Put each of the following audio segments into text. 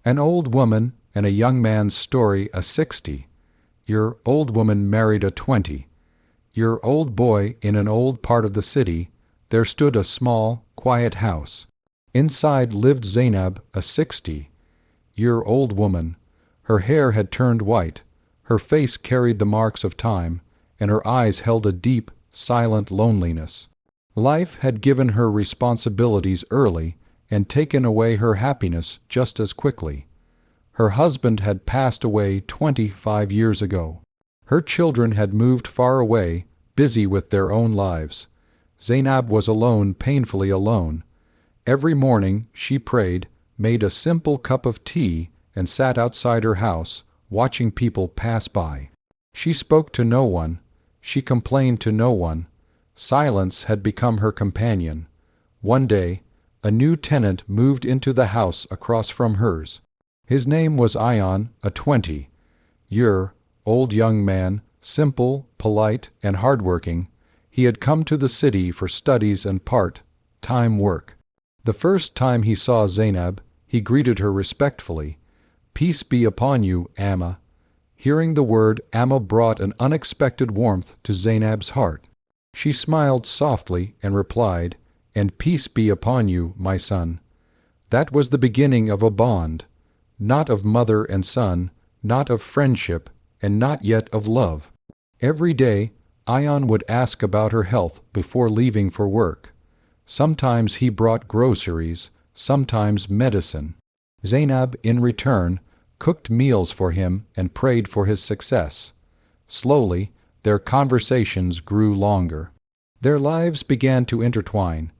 An old woman and a young man's story, a 60. Your old woman married a 20. Your old boy in an old part of the city, there stood a small, quiet house. Inside lived Zainab, a 60. Your old woman. Her hair had turned white, her face carried the marks of time, and her eyes held a deep, silent loneliness. Life had given her responsibilities early and taken away her happiness just as quickly. Her husband had passed away 25 years ago. Her children had moved far away, busy with their own lives. Zainab was alone, painfully alone. Every morning she prayed, made a simple cup of tea, and sat outside her house, watching people pass by. She spoke to no one. She complained to no one. Silence had become her companion. One day, a new tenant moved into the house across from hers. His name was Ion, a 20. Old young man, simple, polite, and hardworking. He had come to the city for studies and part-time work. The first time he saw Zainab, he greeted her respectfully. "Peace be upon you, Amma." Hearing the word Amma brought an unexpected warmth to Zainab's heart. She smiled softly and replied, "And peace be upon you, my son." That was the beginning of a bond, not of mother and son, not of friendship, and not yet of love. Every day, Ion would ask about her health before leaving for work. Sometimes he brought groceries, sometimes medicine. Zainab, in return, cooked meals for him and prayed for his success. Slowly, their conversations grew longer. Their lives began to intertwine.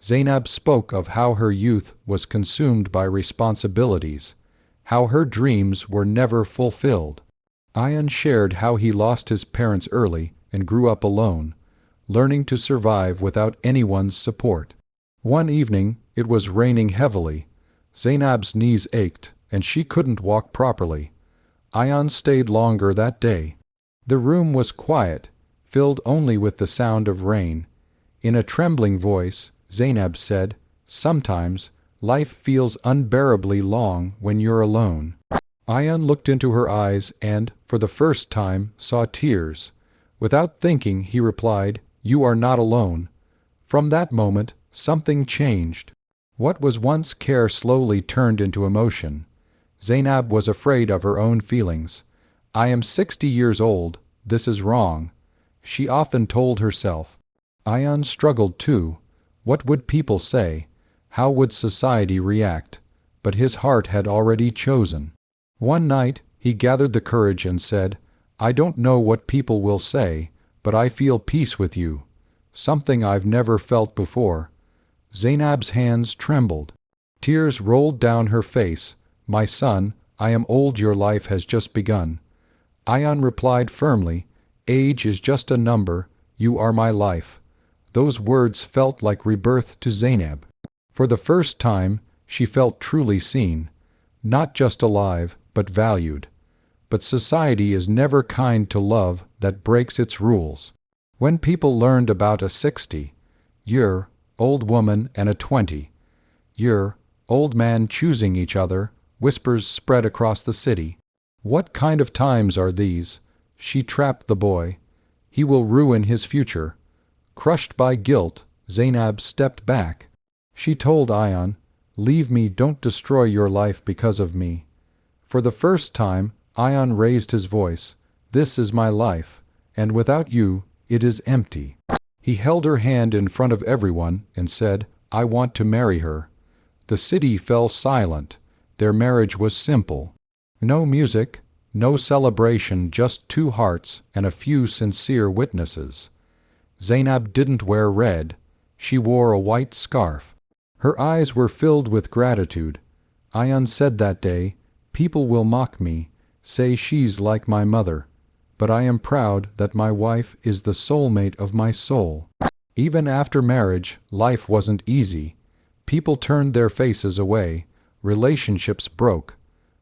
Zainab spoke of how her youth was consumed by responsibilities, how her dreams were never fulfilled. Ion shared how he lost his parents early and grew up alone, learning to survive without anyone's support. One evening, it was raining heavily. Zainab's knees ached, and she couldn't walk properly. Ion stayed longer that day. The room was quiet, filled only with the sound of rain. In a trembling voice, Zainab said, "Sometimes, life feels unbearably long when you're alone." Ion looked into her eyes and, for the first time, saw tears. Without thinking, he replied, "You are not alone." From that moment, something changed. What was once care slowly turned into emotion. Zainab was afraid of her own feelings. "I am 60 years old. This is wrong," she often told herself. Ion struggled too. What would people say? How would society react? But his heart had already chosen. One night, he gathered the courage and said, "I don't know what people will say, but I feel peace with you. Something I've never felt before." Zainab's hands trembled. Tears rolled down her face. "My son, I am old. Your life has just begun." Ion replied firmly, "Age is just a number. You are my life." Those words felt like rebirth to Zainab. For the first time, she felt truly seen. Not just alive, but valued. But society is never kind to love that breaks its rules. When people learned about a 60-year-old woman and a 20-year-old man choosing each other, whispers spread across the city. "What kind of times are these? She trapped the boy. He will ruin his future." Crushed by guilt, Zainab stepped back. She told Ion, "Leave me, don't destroy your life because of me." For the first time, Ion raised his voice, "This is my life, and without you, it is empty." He held her hand in front of everyone and said, "I want to marry her." The city fell silent. Their marriage was simple. No music, no celebration, just two hearts and a few sincere witnesses. Zainab didn't wear red. She wore a white scarf. Her eyes were filled with gratitude. Ion said that day, "People will mock me, say she's like my mother, but I am proud that my wife is the soulmate of my soul." Even after marriage, life wasn't easy. People turned their faces away. Relationships broke.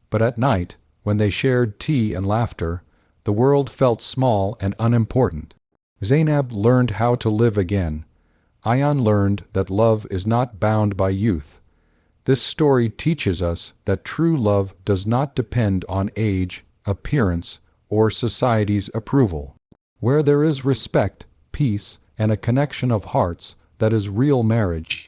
But at night, when they shared tea and laughter, the world felt small and unimportant. Zainab learned how to live again. Ion learned that love is not bound by youth. This story teaches us that true love does not depend on age, appearance, or society's approval. Where there is respect, peace, and a connection of hearts, that is real marriage.